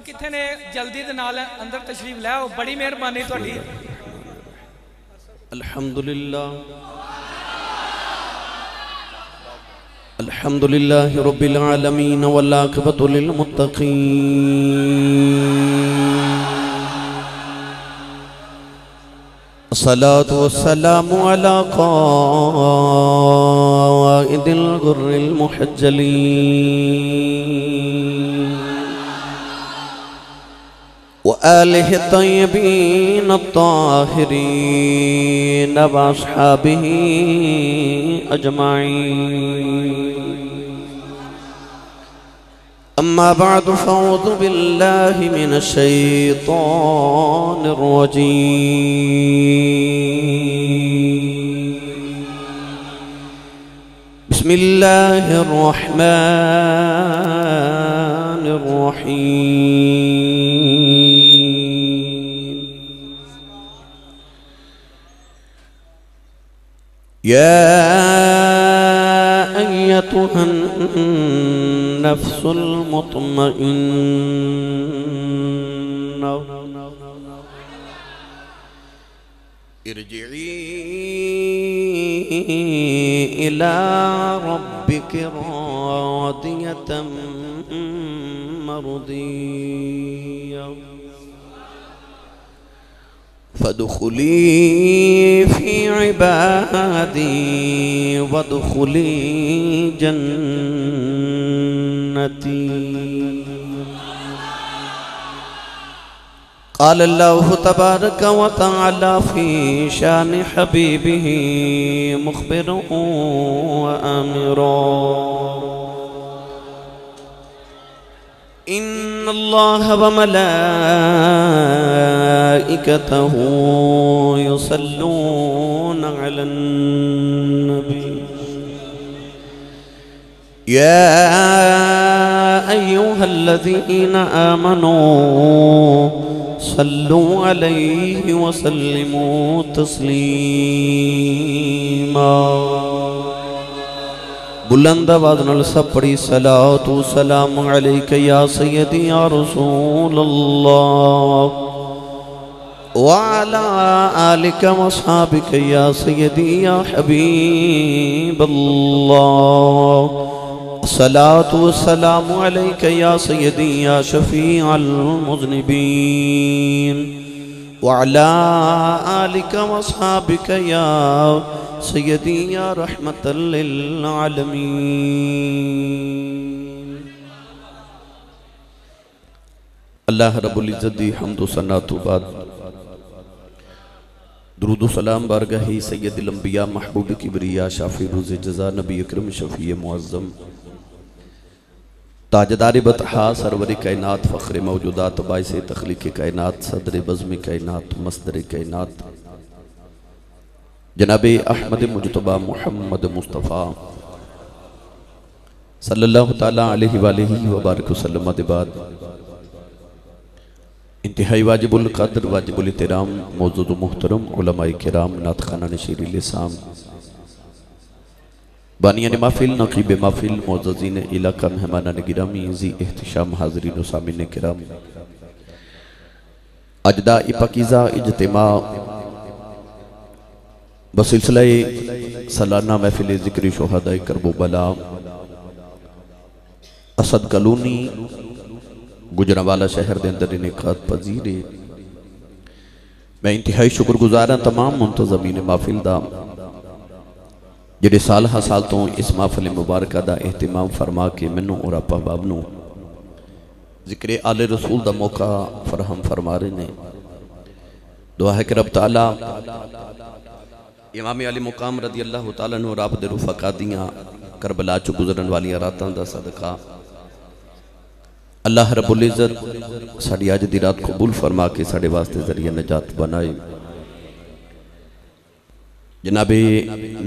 किथे ने जल्दी दे नाल अंदर तशरीफ ले आओ, बड़ी मेहरबानी तुहाडी। अल्हम्दुलिल्लाह अल्हम्दुलिल्लाह रब्बिल आलमीन वल आक़िबतु लिल मुत्तक़ीन। अस्सलातु वस्सलामु अला क़ाइदिल गुर्रिल मुहज्जलीन व आलिहि तय्यबीन अत्ताहिरीन व अस्हाबिही अजमाईन। अम्मा बअद फ़अऊज़ु बिल्लाहि मिनश शैतानिर रजीम। बिस्मिल्लाहिर रहमानिर रहीम। या अय्यतुहन नफ्सुल मुतमइन्ना इरजिई इला रब्बिकी रादियतम मर्दिया फदखुली फी इबादी वदखुली जन्नती। क़ाल अल्लाहु तबारक व तआला फी शान हबीबिही मुख़बिरन व आमिरा। इन्नल्लाह व मलाइकतहु युसल्लूना अलन नबी। या अय्युहल्लज़ीना आमनू सल्लू अलैहि व सल्लिमू तस्लीमा। बुलंद आवाज़ नाल सब पढ़ी सलातु सलाम अलैका या सय्यदी या रसूल अल्लाह व अला आलिका व अस्हाबिका या सय्यदी या हबीब अल्लाह। सलातु सलाम अलैका या सय्यदी या शफीअल मुज़निबीन व अला आलिका व अस्हाबिका या सय्यदी या रहमतल लिल आलमीन। अल्लाह रब्बुल इज़्ज़त दी हम्द व सना तो बाद दुरूद व सलाम बारगाही सय्यदुल अंबिया महबूब किबरिया शाफी रोज़ जज़ा नबी अकरम शफी मुअज़्ज़म ताजदार बतहा सरवर कायनात फ़ख्र मौजूदात बाइस तख्लीक़ कायनात सदर बज़्म कायनात मस्दर कायनात जनाब अहमद मुजतबा मुहम्मद मुस्तफ़ा सल्लल्लाहु ताला अलैहि व बारक वसल्लम के बाद इंतहाई वाजिबुल क़द्र वाजिबुल इहतराम मौजूद मुहतरम उलमाए किराम नात खाना नशीर लिसाम बानियान महफिल नक़ीब महफिल मुअज़्ज़ज़ीन इलाका मेहमानान गिरामी ज़ी एहतिशाम हाज़रीन व सामिन किराम अजदा पाकीज़ा इज्तिमा बसिलसिला सालाना महफिल ज़िक्र शुहदाए करबला असद कलोनी गुजरांवाला शहर के अंदर इनेकात पजीर है। मैं इंतहाई शुक्रगुजार हाँ तमाम मुंतज़मीन महफिल का जिहड़े साल हा साल तो इस महफिल मुबारक का एहतमाम फरमा के मैनू और आप अहबाब नू जिक्र आले रसूल का मौका फराहम फरमा रहे ने। दुआ है कि रब ताला इमाम अली मुकाम रदी अल्लाह तआला अन्हु और आप दे रुफका दियां करबला चो गुजरन वाली रातां दा सदका अल्लाह रब्बुल इज़्ज़त साडी अज दी रात कबूल फरमा के साडे वास्ते जरिया नजात बनाए। जनाबे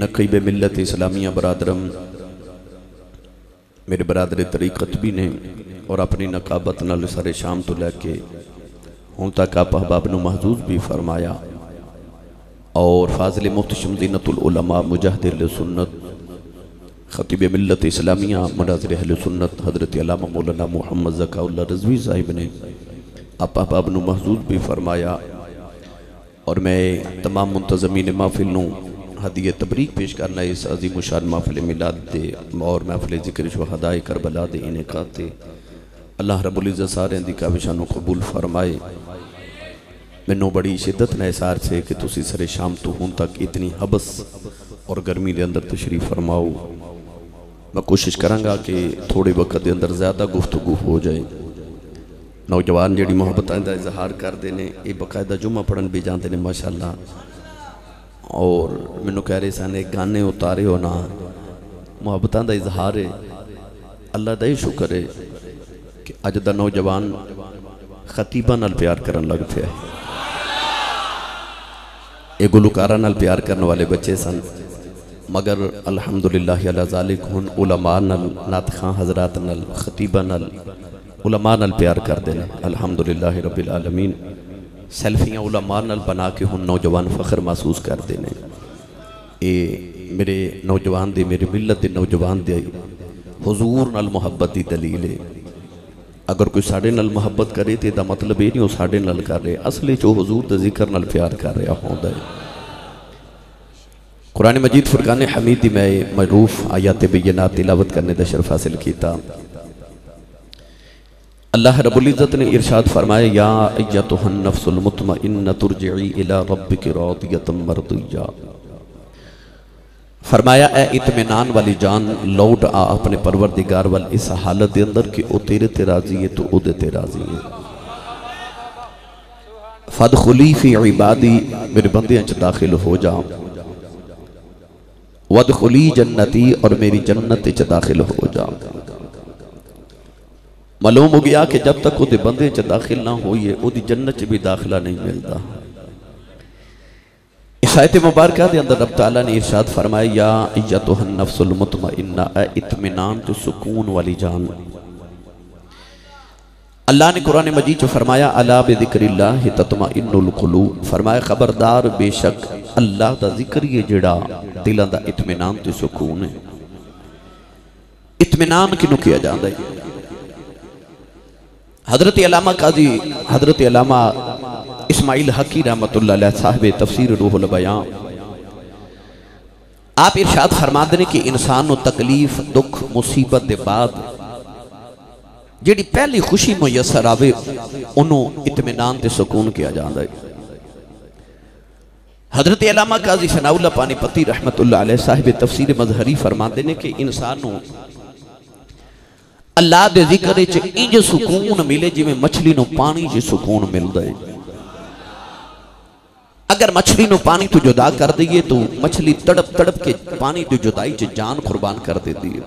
नक़ीब मिल्लत इस्लामिया बरादरम मेरे बरादर तरीक़त भी ने और अपनी नकाबत नाल सारे शाम तो लैके हुण तक आप अहबाब नू महजूज भी फरमाया और फाजिल मुहतशम ज़ीनतुल उलमा मुजाहिद सुन्नत खतीब मिल्लत इस्लामिया मुनाज़िर अहले सुन्नत हज़रत अल्लामा मौलाना मोहम्मद ज़काउल्लाह रज़वी साहिब ने आप अहबाब नू महजूज भी फरमाया। और मैं तमाम मुंतज़मीन महफिल नू हदीए तबरीक पेश करना इस अजीम शान महफिल मिलाद दे और महफिल ज़िक्र शुहदाए करबला दे इनेकात ते अल्लाह रब्बुल इज़्ज़त सारियां दी काविशां नू कबूल फरमाए। मैनू बड़ी शिद्दत न एहसास है कि तुसी सरे शाम तो हुण तक इतनी हबस और गर्मी के अंदर तशरीफ फरमाओ। मैं कोशिश कराँगा कि थोड़े वक्त के अंदर ज़्यादा गुफ्तगू हो जाए। नौजवान जी मुहब्बत का इजहार करते हैं, ये बाकायदा जुम्मा पढ़न भी जाते हैं माशाअल्लाह। और मैनू कह रहे सन गाने उतारे हो ना, मुहब्बत का इजहार है। अल्लाह का ही शुक्र है कि अज का नौजवान खतीबा नाल प्यार करन लग पिया है। ये गुलकारा नाल प्यार करने वाले बच्चे सन, मगर अल्हम्दुलिल्लाह अला ज़ालिक हुन उलमा नाल, नात खां हज़रात नाल, खतीबा नाल, उलमा नाल प्यार करते हैं। अल्हम्दुलिल्लाह रब्बिल आलमीन। सेल्फियाँ उलमा नाल बना के हुन नौजवान फ़ख्र महसूस करते हैं। ये मेरे नौजवान दे, मेरी मिलत के नौजवान दे हुजूर नाल मुहब्बत की दलील है। अगर कोई साढ़े नाल मुहब्बत करे तो इसका मतलब ये नहीं वो साढ़े नाल कर रहे, असली जो हुजूर के जिक्र नाल प्यार कर रहा होता है। कुरान मजीद फुरकान हमीद की मैं मरूफ आयात बेयिनात तिलावत करने का शर्फ हासिल किया। अल्लाह रब्बुल इज़्ज़त ने इरशाद फरमाया, या अय्यतुहन नफ्सुल मुतमइन्ना तुरजिई इला रब्बिकी रादियतम मर्दिया। फरमाया ए इत्मीनान वाली जान, लौट आ अपने परवरदिगार वाल इस हालत के अंदर कि वो तेरे ते राजी है तो उदे ते राजी है। फदखुली फी इबादी, मेरे बंदियां च दाखिल हो जा। वदखुली जन्नती, और मेरी जन्नत च दाखिल हो जा। मालूम हो गया कि जब तक वो बंदे च दाखिल ना होइए उसकी जन्नत च भी दाखिला नहीं मिलता। इस आयत मुबारका के अंदर रब तआला ने इरशाद फरमाया, या अय्यतुहन नफ्सुल मुतमइन्ना, इत्मीनान तो सुकून वाली जान। अल्लाह ने कुरान मजीद में फरमाया, अला बिज़िक्रिल्लाहि तत्मइन्नुल कुलूब। फरमाया खबरदार, बेशक अल्लाह का जिक्र ही जिहड़ा दिलों का इत्मीनान तो सुकून है। इत्मीनान किनू किया जाता है? हजरत अल्लामा काजी हजरत अल्लामा इस्माइल हकी रहमतुल्लाह अलैह साहिब तफसीर रूहुल बयान, आप इरशाद फरमाते हैं कि इंसान को तकलीफ दुख मुसीबत के बाद जिहड़ी पहली खुशी मुयसर आवे उन्होंने इत्मीनान ते सुकून किया जाता है। हजरत अल्लामा काजी सनाउल्लाह पानीपती रहमतुल्लाह अलैह साहिब तफसीर मजहरी फरमाते हैं कि इंसान को अल्लाह दे जिक्र च इंज सुकून मिले जिवें मछली नूं पानी च सुकून मिलता है। अगर मछली नूं पानी तो जुदा कर दईए तो मछली तड़प तड़प के पानी की जुदाई च जान कुर्बान कर देती है।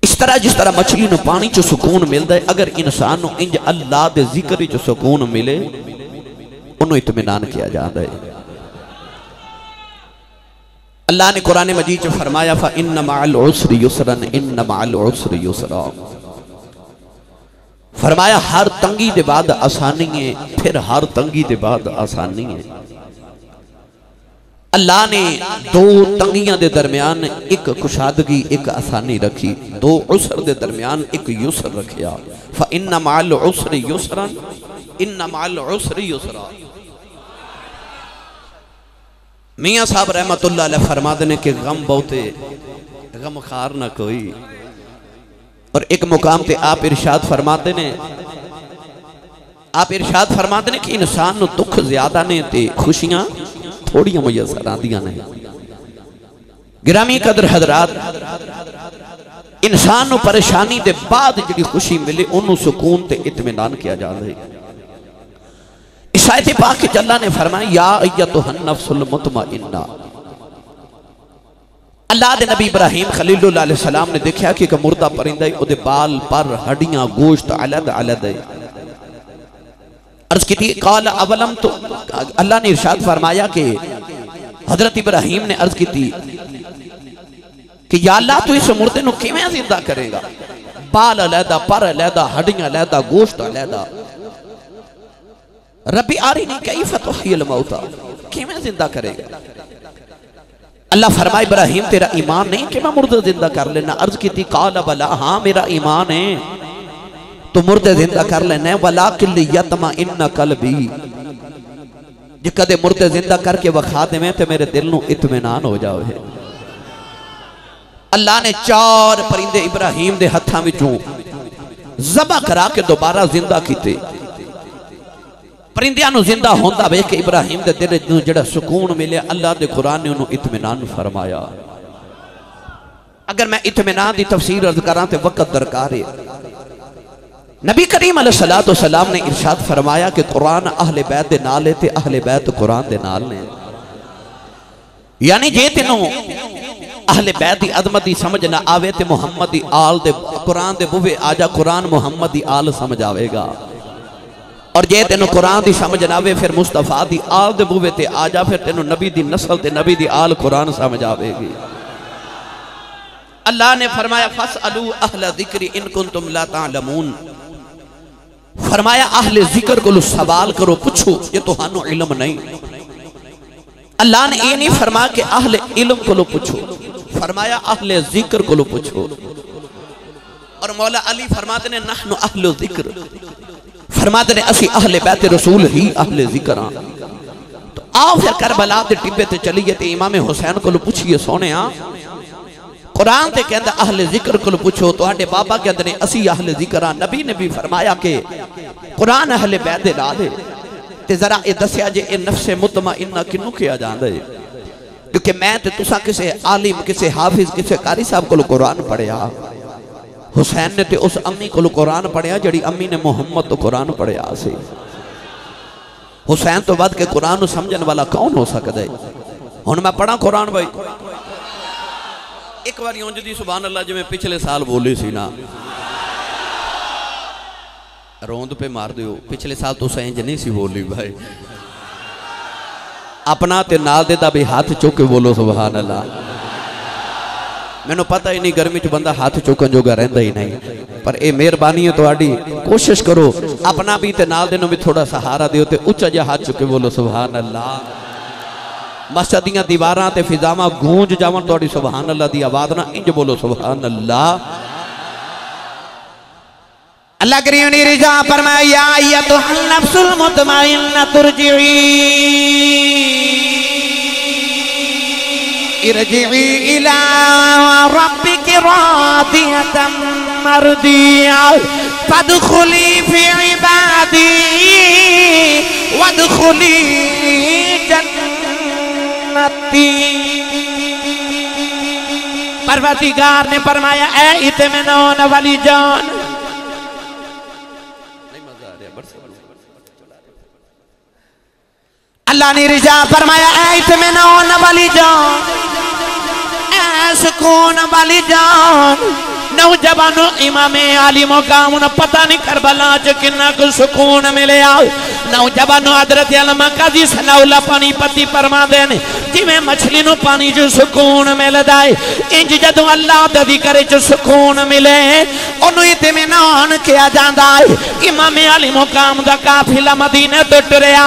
इस तरह जिस तरह मछली नूं पानी च सुकून मिलता है, अगर इंसान नूं इंज अल्लाह दे जिक्र च सुकून मिले उन्होंने इत्मीनान किया जाता है। अल्लाह ने कुरान मजीद में फरमाया, फ़ इन्न मअल उस्रि युसरन इन्न मअल उस्रि युसरा। फरमाया हर तंगी के बाद आसानी है, फिर हर तंगी के बाद आसानी है। अल्लाह ने दो तंगियां के दरमियान एक कुशादगी एक आसानी रखी, दो उसर के दरमियान एक युसर रखिया। फ़ इन्न मअल उस्रि युसरन इन्न मअल उस्रि युसरा। मियाँ साहब रहमतुल्लाह अलैह फरमाते हैं कि गम बहुते गम खार ना कोई। और एक मुकाम पे आप इरशाद फरमाते ने कि इंसान को दुख ज्यादा ने ते खुशियां थोड़ियां मुयसर आदियां ने। गिरामी कदर हजरात, इंसान को परेशानी के बाद जी खुशी मिले उन्होंने सुकून ते इत्मीनान किया जाता है। इस आयत पाक के अल्लाह ने फरमाया, या अय्यतुहन नफ्सुल मुतमइन्ना। अल्लाह दे नबी इब्राहिम खलीलुल्लाह अलैहि सलाम ने देखा कि एक मुर्दा परिंदा उहदे बाल पर हड्डियां गोश्त अलग अलग है। अर्ज की काल अवलम, तो अल्लाह ने इरशाद फरमाया कि हजरत इब्राहिम ने अर्ज की कि या अल्लाह तू इस मुर्दे को किवें जिंदा करेगा? बाल अलहदा, पर अलहदा, हड्डियां अलहदा, गोश्त अलहदा। रब्बी आरिनी कैफ तुह्यिल मौता, किवें जिंदा करेगा? अल्लाह फरमाए इब्राहिम तेरा ईमान नहीं कि मैं मुर्दा जिंदा कर लेना? अर्ज की काल बला, हाँ मेरा ईमान है, तो मुर्दे जिंदा कर लेने वाला किल्ली यतमा इन्ना कल्बी जे कदे मुर्दे जिंदा करके वखा देवें तो मेरे दिल नू इत्मीनान हो जाए। अल्लाह ने 4 परिंदे इब्राहिम दे हत्थां विचों ज़बह करा के दोबारा जिंदा कीते। परिंदियां नू जिंदा होंदा वेख के इब्राहिम दे दिल नू जिहड़ा सुकून मिले, अल्लाह दे कुरान ने उन्होंने इत्मीनान फरमाया। अगर मैं इत्मीनान की तफसीर अर्ज करा तो वक्त दरकार है। नबी करीम अलैहिस्सलातु वस्सलाम ने इरशाद फरमाया कि कुरान अहले बैत दे नाल है ते अहले बैत कुरान दे नाल ने। यानी जे तेनों अहले बैत की अदमत की समझ ना आवे तो मुहम्मद की आल दे कुरान दे बुवे आ जा, कुरान मुहम्मद की आल समझ आवेगा। और जे तेनों कुरान की समझ ना आवे फिर मुस्तफा की आल दे बुवे ते आ जा, फिर तेनों नबी की नस्ल ते नबी की आल कुरान समझ आवेगी। अल्लाह ने फरमाया फसअलू अहला ज़िक्रि इन कुंतुम ला तालमून। फरमाया अहले जिक्र को सवाल करो, पूछो ये तुहानू इल्म नहीं। अल्लाह ने ये नहीं फरमाया कि अहले इल्म को पूछो, फरमाया अहले जिक्र को पूछो। और मौला अली फरमाते ने नहनु अहले जिक्र, फरमाते ने असी अहले बैत रसूल ही अहले जिक्र हां। तो आओ फिर करबला दे टिब्बे ते चलीए ते इमाम हुसैन को पूछिए सोने कुरान ते कहंदा अहले जिक्र को पूछो, तुहाडे बाबा कहंदे ने असी अहले जिक्र हां। नबी ने भी फरमाया कि कुरान अहले बैत दे नाल है। ते जरा ये दस्या जे ये नफ्से मुतमइन्ना किनू किया जांदा है, क्योंकि मैं ते तुसा किसे आलिम किसे हाफिज किसे कारी साहब को कुरान पढ़िया। हुसैन ने ते उस अम्मी को कुरान पढ़िया जिहड़ी अम्मी ने मुहम्मद तो कुरान पढ़िया सी। हुसैन तो वध के कुरान नू समझण वाला कौन हो सकदा है? हुण मैं पढ़ा कुरान भाई एक बार उंज दी सुभान अल्लाह जिवें पिछले साल बोली सी ना, रोंद पे मार दियो। पिछले साल तो इंज नहीं सी बोली भाई, अपना ते नाल दे दा भी हाथ चुक के बोलो सुभान अल्लाह। मैनू पता ही नहीं गर्मी च बंदा हाथ चुकन जोगा रहिंदा ही नहीं, पर यह मेहरबानी है तुहाडी। कोशिश करो अपना भी ते नाल दे नूं भी थोड़ा सहारा दियो ते उच्चा जिहा हाथ चुक के बोलो सुभान अल्लाह। मस्जिद दीयां दीवारां ते फिजावां गूंज जावन तुहाडी सुभान अल्लाह दी आवाज़ ना, इंज बोलो सुभान अल्लाह। अल्लाह करीम ने रिजा फरमाया अय्यतुहन नफ्सुल मुतमइन्ना तुरजिई इरजिई इला रब्बिकी रादियतम मर्दिया फदखुली फी इबादी वदखुली जन्नती। परवरदिगार ने फरमाया ऐ इत्मीनान वाली जान, अल्लाह ने रिजा फरमाया ऐ इत्मीनान वाली जान, ऐ सुकून वाली जान। नौजवानों इमाम आली मुकाम न पता नहीं करबला च कितना कुछ सुकून मिले। नौजवानों हजरत अल्लामा काजी सनाउल्लाह पानी पति फरमाते हैं जिवें मछली नूं पानी च सुकून मिलदा है, इंज जदों अल्लाह दा जिक्र च सुकून मिले ओनूं इत्मीनान किया जांदा है। इमाम आली मुकाम दा काफिला मदीने तो टुरिया,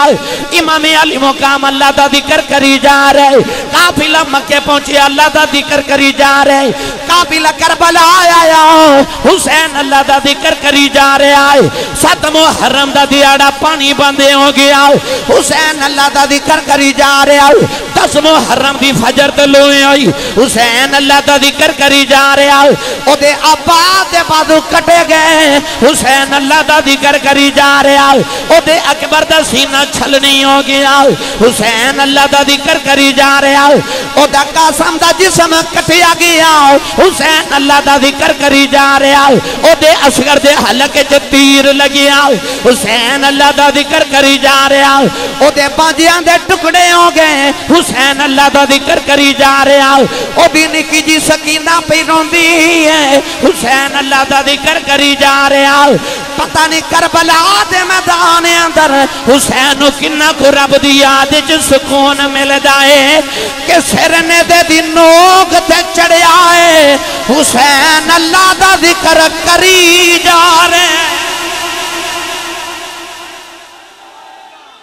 इमाम आली मुकाम अल्लाह दा जिक्र करी जा रहे, काफिला मक्के पहुंचे अल्लाह दा जिक्र करी जा रहे, काफिला करबला आया हुसैन अल्लाह दा जिक्र करी जा रहा है। 7 मुहर्रम दा दिहाड़ा पानी बंद हो गया, हुसैन अल्लाह दा जिक्र करी जा रहा है। 10 मुहर्रम दी फजर तलू आई, हुसैन अल्लाह दा जिक्र करी जा रहा है। ओदे अब्बा दे बाजू कटे गए, हुसैन अल्लाह दा जिक्र करी जा रहा है। ओदे अकबर दा सीना छलनी हो गया, हुसैन अल्लाह दा जिक्र करी जा रहा है। ओदा कासम दा जिस्म कटिया गया, हुसैन अल्लाह दा जिक्र करी जा रहा है। ओदे असगर दे हलके च तीर लगिया, हुसैन अल्लाह दा जिक्र करी जा रहा है। ओदे बाजियां दे टुकड़े हो गए, हुसैन अल्लाह दा जिक्र करी जा रहा है। ओदी निकी जी सकीना पे रोंदी है, हुसैन अल्लाह दा जिक्र करी जा रहा है। पता नहीं करबला दे मैदान अंदर हुसैन नूं किन्ना को रब दी याद च सुकून मिलदा है कि सिरने दे दी नोक ते चढ़िया है, हुसैन अल्लाह दा जिक्र करी जा रहे।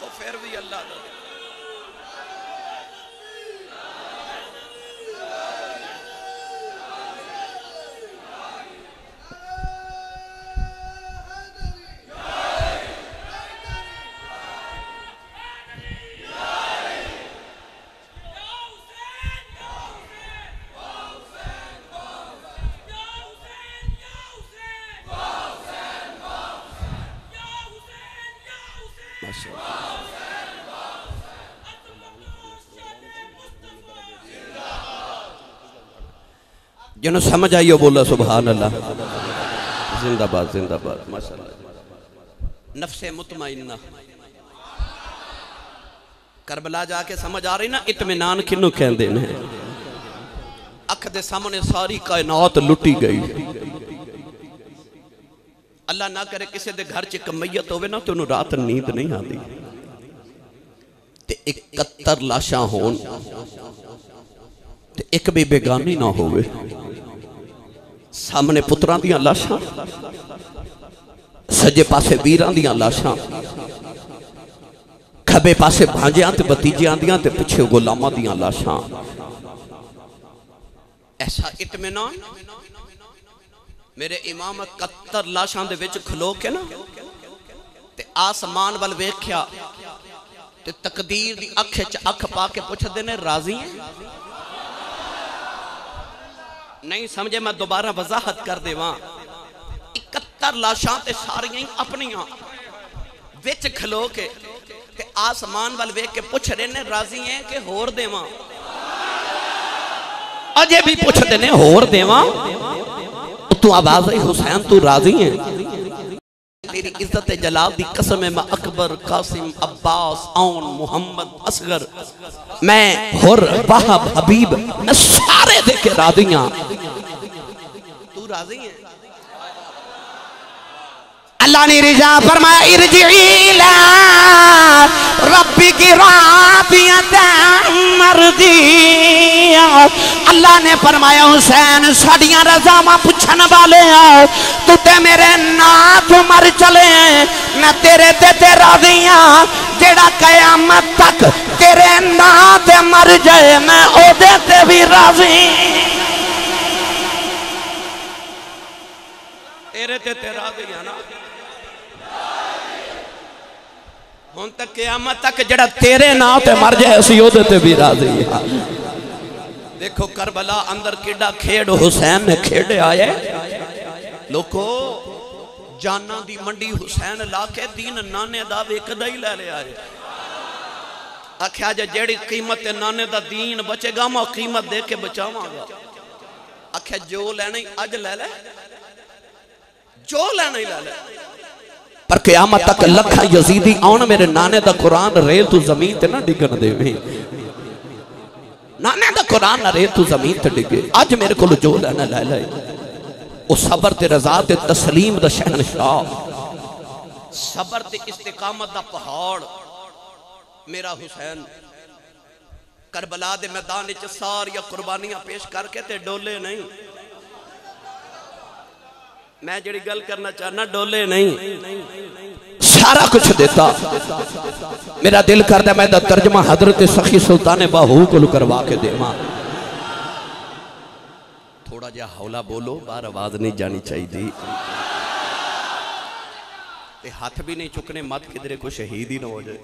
तो फिर भी अल्लाह दा जिन्हों समझ आई हो बोला सुभान अल्लाह। जिंदाबाद जिंदाबाद माशाअल्लाह। नफ्से मुतमइन्ना करबला जाके समझ आ रही ना, इत्मीनान किन्नू कहंदे ने। अख दे सामने सारी कायनात लुटी गई। अल्लाह ना करे किसी दे घर च मैयत होवे ना तो उन्हें रात नींद नहीं आती। ते 71 लाशां होन ते एक भी बेगानी ना होवे। सामने पुत्रां दियां लाशां, सज्जे पासे वीरां दियां लाशां, खबे पासे भांजियां ते भतीजियां दियां ते पिछे गुलामां दियां लाशां। ऐसा इत्मीनान मेरे इमाम 71 लाशां दे विच खलो के ना ते आसमान वाल वेख्या ते तकदीर दी अख च अख पा के पुछदे ने राजी है? नहीं समझे, मैं दोबारा वजाहत कर देवां। 71 लाशां ते सारियां ही अपनियां विच खलो के ते आसमान वाल वेख के पुछ रहे ने राजी है कि होर देवां? अजे भी पुछदे ने होर देवां? तू आवाज आई हुसैन तू राजी है? तेरी इज्जत जलाल दी कसम है, मैं अकबर कासिम अब्बास औन मोहम्मद असगर मैं हुर वहाब हबीब मैं सारे देके राजी हां। तू राजी है? अल्लाह ने रिजा फरमाया इरजी इला रब्बी की रादियतन मर्दिया। अल्लाह ने फरमाया हुसैन साडियां रज़ावां पुछन वाले आओ, तू ते मेरे नाथ मर चले मैं तेरे ते राज़ी हां। जेड़ा कयामत तक तेरे नाथ मर जाए मैं ओदे ते भी राज़ी। तेरे ते राज़ी हां ना। हुन तक क़यामत तक जेड़ा तेरे नाम ते मर जाए असीं ओदे ते भी राज़ी हां। देखो करबला अंदर केड़ा खेड़ हुसैन ने खेड़े आए। लोको जाना दी मंडी हुसैन ला के दीन नाने दा वेखदा ही ले लिया है। आख्या जे जेड़ी कीमत नाने दा दीन बचेगा मैं कीमत दे के बचावांगा। आख्या जो लेना ही अज ले ले, जो लेना ही ले ले, पर क़यामत तक लखा यजीदी आउन मेरे नाने दा कुरान रेल तू जमीन ते ना डिगन देवे। नाने दा कुरान ना रेल तू जमीन ते डिगे। अज मेरे को जो लेना ले ले। ओ सबर ते रज़ा ते तस्लीम दा शहनशाह, सबर ते इस्तिकामत दा पहाड़ मेरा हुसैन। करबला दे मैदान च सारिया कुर्बानियां पेश करके ते डोले नहीं। मैं जिहड़ी गल करना चाहना डोले नहीं, सारा कुछ देता। मेरा दिल करता मैं दा तर्जमा हजरत सखी सुल्तान बाहू को करवा के देवां। थोड़ा जा हौला बोलो, बाहर आवाज नहीं जानी चाहिए। हाथ भी नहीं चुकने, मत किधरे कोई शहीद ही ना हो जाए।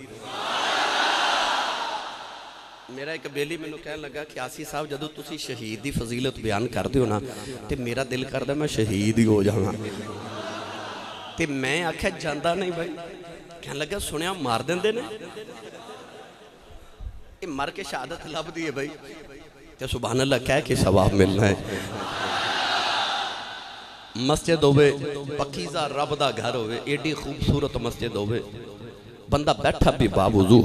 मेरा एक बेली मैनू कह लगा कि आसी साहब जदों तुसी शहीद की फजीलत बयान करते हो ना तो मेरा दिल करता मैं शहीद ही हो जावां। ते मैं आख्या जांदा नहीं भाई। कह लगा सुनिया मार देंदे ने, मर के शहादत लभदी है भाई तो सुभान अल्लाह कह के सवाब मिलना है। मस्जिद होवे पक्कीज़ा रब दा घर होवे, एडी खूबसूरत मस्जिद होवे, बंदा बैठा भी बावुजू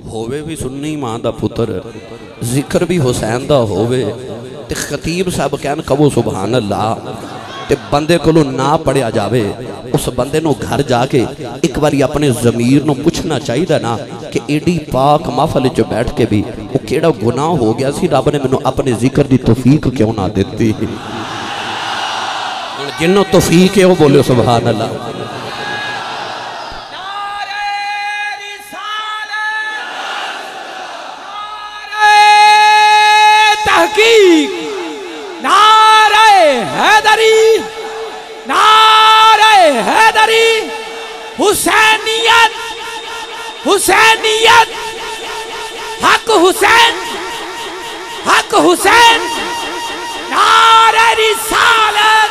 होवे भी सुन्नी मां दा पुत्र, जिक्र भी हुसैन दा होवे ते खतीब साहब कहन कहो सुभान अल्लाह ते बंदे कोलों ना पढ़िया जावे। उस बंदे नो घर जाके एक बारी अपने ज़मीर नो पूछना चाहिए ना कि एडी पाक महफल च बैठ के भी वो केड़ा गुनाह हो गया सी, रब ने मैनू अपने जिक्र दी तौफीक क्यों ना दित्ती। जिन्हों तौफीक है वो बोलो सुभान अल्लाह। नारे हैदरी, नारे हैदरी, हुसैनियत, हुसैनियत, हक हुसैन, हक हुसैन, नारे रिसालत,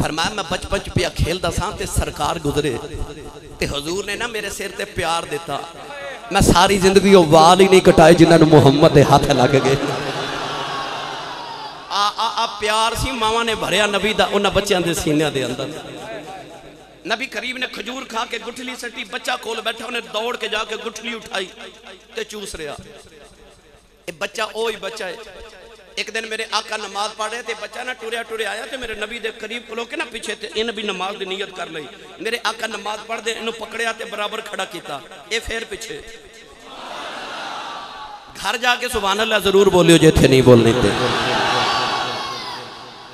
फरमाया मैं बचपन च पिया खेलदा सा ते सरकार गुजरे ते हुजूर ने ना मेरे सिर ते प्यार दिता। मैं सारी जिंदगी वो वाल ही नहीं कटाए जिन्होंने मुहम्मद के हाथ लग गए। आ प्यार सी मावा ने भरया नबी दा उन्हां बच्चों के सीनिया के अंदर। नबी करीम ने खजूर खा के गुठली सटी, बच्चा कोल बैठा, उन्हें दौड़ के जाके गुठली उठाई ते चूस रहा। ये बच्चा ओ ही बच्चा है। एक दिन मेरे आका नमाज पढ़ रहे थे, बच्चा ना टुरया टुरया आया तो मेरे नबी दे करीब खलो के ना पीछे थे, इन भी नमाज की नीयत कर ली। मेरे आका नमाज पढ़ते इन्हों पकड़िया ते बराबर खड़ा किया, ये फिर पीछे। घर जाके सुभान अल्लाह जरूर बोलियो जे थे नहीं बोलने थे।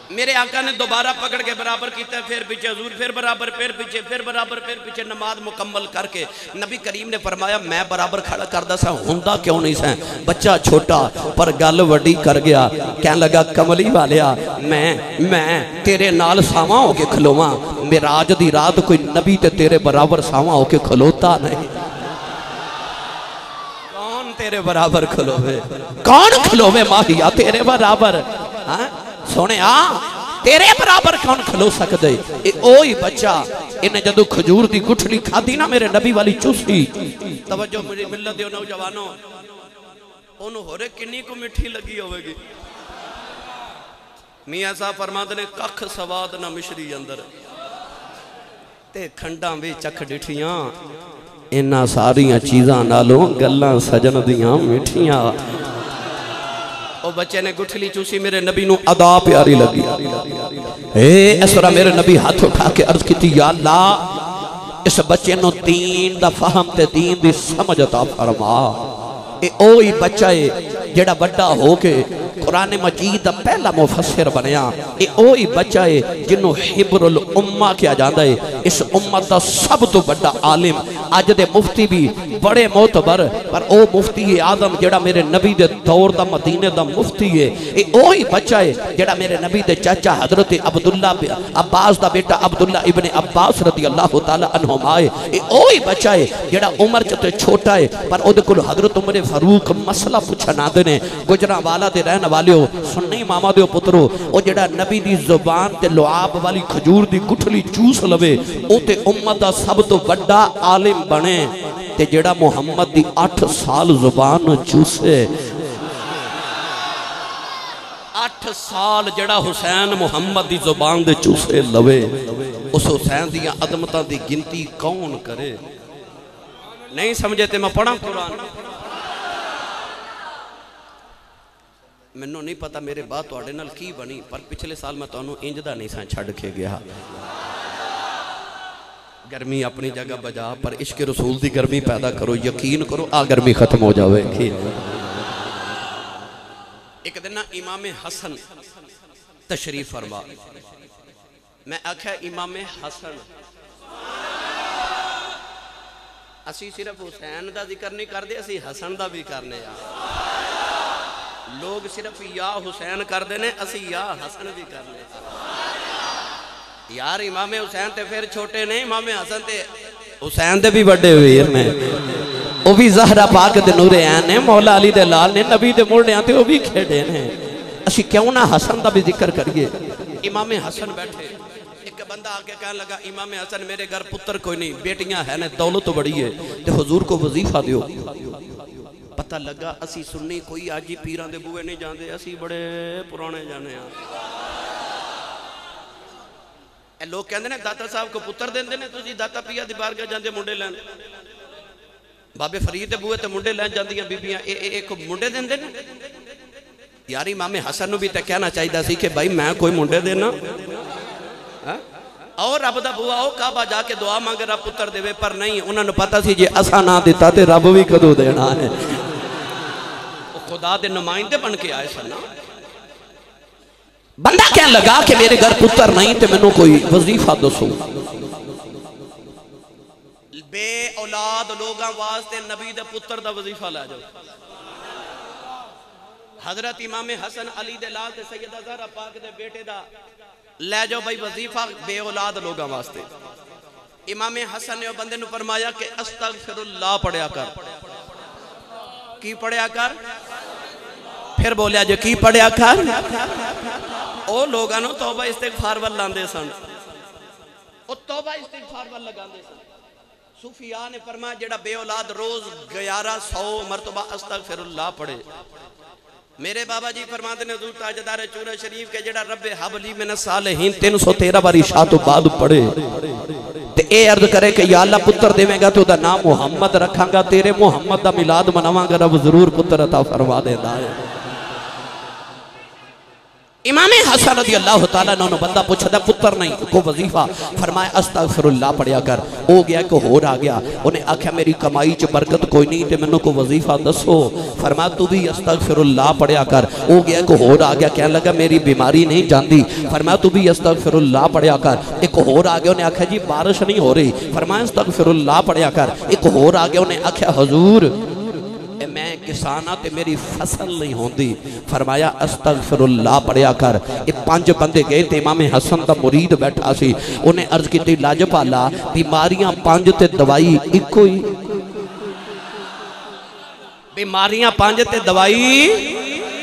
मेरे आका ने दोबारा पकड़ के बराबर किया, फिर पीछे हजूर, फिर बराबर, फिर पीछे, फिर बराबर, फिर पीछे। नमाज मुकम्मल करके नबी करीम ने फरमाया मैं बराबर खड़ा करदा सा, हुंदा क्यों नहीं सा? बच्चा छोटा पर गल वड्डी कर गया। कहने लगा कमली वालिया मैं तेरे नाल सावा होके खलोवा, मिराज दी रात कोई नबी ते तेरे बराबर सावा होके खलोता नहीं। कौन तेरे बराबर खलोवे? कौन खलोवे माहिया तेरे बराबर? हाँ सोने तेरे बराबर कौन खलो सकते? ओही बच्चा इन्हें जदों खजूर की गुठली खाधी ना मेरे नबी वाली चूसी, तवज्जो मेरी मिलत दे नौजवानों, ओनू होरे किन्नी को मिठी लगी होगी। मियां साहब फरमाते ने कख सवाद ना मिश्री अंदर ते खंडा भी चख डिठियां, इन्हां सारियां चीज़ां नालों गल्लां सजन दियां मिठियां। ओ बच्चे ने गुठली चूसी, मेरे नबी नू अदा प्यारी लगी। इस तरह मेरे नबी हाथ उठा के अर्ज की या अल्लाह इस बच्चे नू दीन दा फहम ते दीन दी समझ अता फरमा। ए ओही बच्चा है जेड़ा बड़ा हो के कुरान मजीद दा पहला मुफस्सिर बनया। ए ओही बच्चा है जिन्हों हिब्रुल उम्मा किया जाता है। इस उम्मत दा सब तो बड़ा आलिम अज दे मुफ्ती भी बड़े मोतबर, पर ओ मुफ्ती आदम जेड़ा मेरे नबी दे दौर दा मदीने दा मुफ्ती है। ए ओही बच्चा है जेड़ा मेरे नबी दे चाचा हजरत अब्दुल्ला अब्बास दा बेटा अब्दुल्ला इब्ने अब्बास रदी अल्लाह तआला अन्हुमा है। ए ओही बच्चा है जेड़ा उम्र च ते छोटा है, पर ओदे कोल हजरत उमर फारूक मसला पुछन आते ने। गुजरांवाला दे रहने वाले हो, सुन्नी मामा दे पुत्रो, ओ जेड़ा नबी दी जुबान ते लुआब वाली खजूर दी गुठली चूस लवे ओ ते उम्मत दा सब तो बड़ा आलिम बने। ते जेड़ा मुहम्मद दी 8 साल जुबान चूसे, 8 साल जेड़ा हुसैन मुहम्मद दी जुबान दे चूसे लवे, उस हुसैन दी अदमतां दी गिनती कौन करे? नहीं समझे ते मैं पढ़ा कुरान। मैनू नहीं पता मेरे बाद तुहाडे नाल की बनी, पर पिछले साल मैं तुहानू इंज दा नहीं सा छड़ के गया। गर्मी अपनी जगह बजा, पर इश्क रसूल दी गर्मी पैदा करो, यकीन करो आ गर्मी खत्म हो जाएगी। एक दिन ना इमाम हसन तशरीफ फरमा, मैं आख्या इमाम हसन, असी सिर्फ हुसैन का जिक्र नहीं करते, असी हसन का भी करने। लोग सिर्फ या हुसैन करते हैं, असी या हसन भी करने। यार इमाम हुसैन ते फिर छोटे ने, इमाम हसन ते हुसैन ते भी बड़े वीर ने, वो भी ज़हरा पाक दे नूरे ऐन ने, मौला अली दे लाल ने, नबी दे मोड़ियां ते वो भी खेड़े ने। असी क्यों ना हसन का भी जिक्र करिए। इमाम हसन बैठे, एक बंदा आके कहने लगा इमाम हसन मेरे घर पुत्र कोई नहीं, बेटियां है ने, दौलत तो बड़ी है, ते हुजूर को वजीफा दियो। पता लगा असी सुन्नी कोई आज ही पीरां दे बूहे नहीं जाते, असी बड़े पुराने जाने। लोग कहते हैं दाता साहब को पुत्र देंदे ने, तुसी दाता पिया दी बारगाह जांदे मुंडे लैन, बाबे फरीद दे बूहे ते मुंडे लैन जांदियां बीबियां, एक मुंडे देंदे ने। यार इमाम हसन नूं भी तो कहना चाहिए सी कि भाई मैं कोई मुंडे देना। और रब दा बुआ ओ काबा जाके दुआ मांगे रब पुत्र देवे, पर नहीं, उन्होंने पता सी जे असा ना दिता ते रब भी कदों देना है। खुदा दे नुमाइंदे बन के आए सन। बंदा कहने लगा कि मेरे घर पुत्र नहीं तो मैनू कोई वजीफा दसो। बे औलाद लोगों वास्ते नबी दे पुत्र दा वजीफा ला जाओ। हजरत इमाम हसन अली दे लाल ते सैयदा ज़हरा पाक दे बेटे दा ले जाओ भाई वजीफा बे औलाद लोगों वास्ते। इमाम हसन ने बंदे नू फरमाया कि अस्तगफिरुल्लाह पढ़िया कर। की पढ़िया कर? फिर बोलिया जो की पढ़िया कर। ओ लोगों तौबा इस्तिगफार वल लांदे सन। वो तौबा इस्तिगफार वाल लगांदे सन। सूफिया ने फरमाया जेड़ा बे औलाद रोज 1100 मरतबा अस्तगफिरुल्लाह पढ़े। मेरे बाबा जी फरमाते ने हुजूर ताजदार चूरा शरीफ के जेड़ा रब्बे हबली मिनस सालिहीन 313 बार इशा तो बाद पढ़े ते ए अर्ज करे कि या अल्लाह पुत्र देवेगा तो ओदा नाम मुहम्मद रखांगा, तेरे मुहम्मद दा मिलाद मनावांगा, रब जरूर पुत्र अता फरमा देंदा है। इमाम हसन रज़ी अल्लाह तआला अन्हु बंदा पूछदा पुत्र नहीं को वजीफा, फरमाया अस्तगफिरुल्लाह पढ़िया कर। हो गया को होर आ गया, उन्हें आख्या मेरी कमाई च बरकत कोई नहीं ते मैनू को वजीफा दसो, फरमाया तू भी अस्तगफिरुल्लाह पढ़िया कर। हो गया को होर आ गया, कहने लगा मेरी बीमारी नहीं जाती, फरमाया तू भी अस्तगफिरुल्लाह पढ़िया कर। एक होर आ गया, उन्हें आख्या जी बारिश नहीं हो रही, फरमाया अस्तगफिरुल्लाह पढ़िया कर। एक होर आ गया, उन्हें आख्या हुजूर मैं किसान ते मेरी फसल नहीं होती, फरमाया अस्तगफिरुल्लाह पढ़िया कर। ये 5 बंदे गए ते इमाम हसन दा मुरीद बैठा सी, उन्हें अर्ज की लाजपाला बीमारियां 5 ते दवाई इको ही, बीमारियां 5 ते दवाई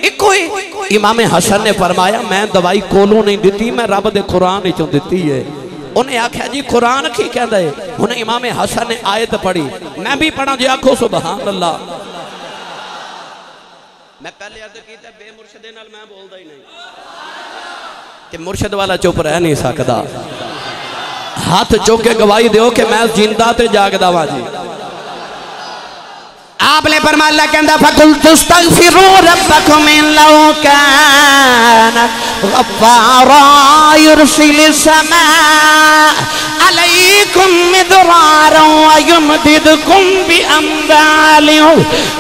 इको ही। इमाम हसन ने फरमाया मैं दवाई कोलों नहीं दी, मैं रब दे कुरान चों दी है। उन्हें आख्या जी कुरान की कहता है, उन्हें इमाम हसन ने आयत पढ़ी, मैं भी पढ़ा जी, आखो सुभान अल्लाह। मैं पहले अर्ज किया बेमुर्शदे नाल मैं बोलदा ही नहीं कि मुर्शद वाला चुप रह नहीं सकता। हाथ चुक के गवाही दो कि मैं जिंदा ते जागदा वां जी। आपने फरमाया कहंदा फकुल तुस्तगफिरू रब्बकुम इन्नहु काना गफ्फारा युरसिलिस समा अलैकुम मिदरारा व युमदिदकुम बिअम्वालिन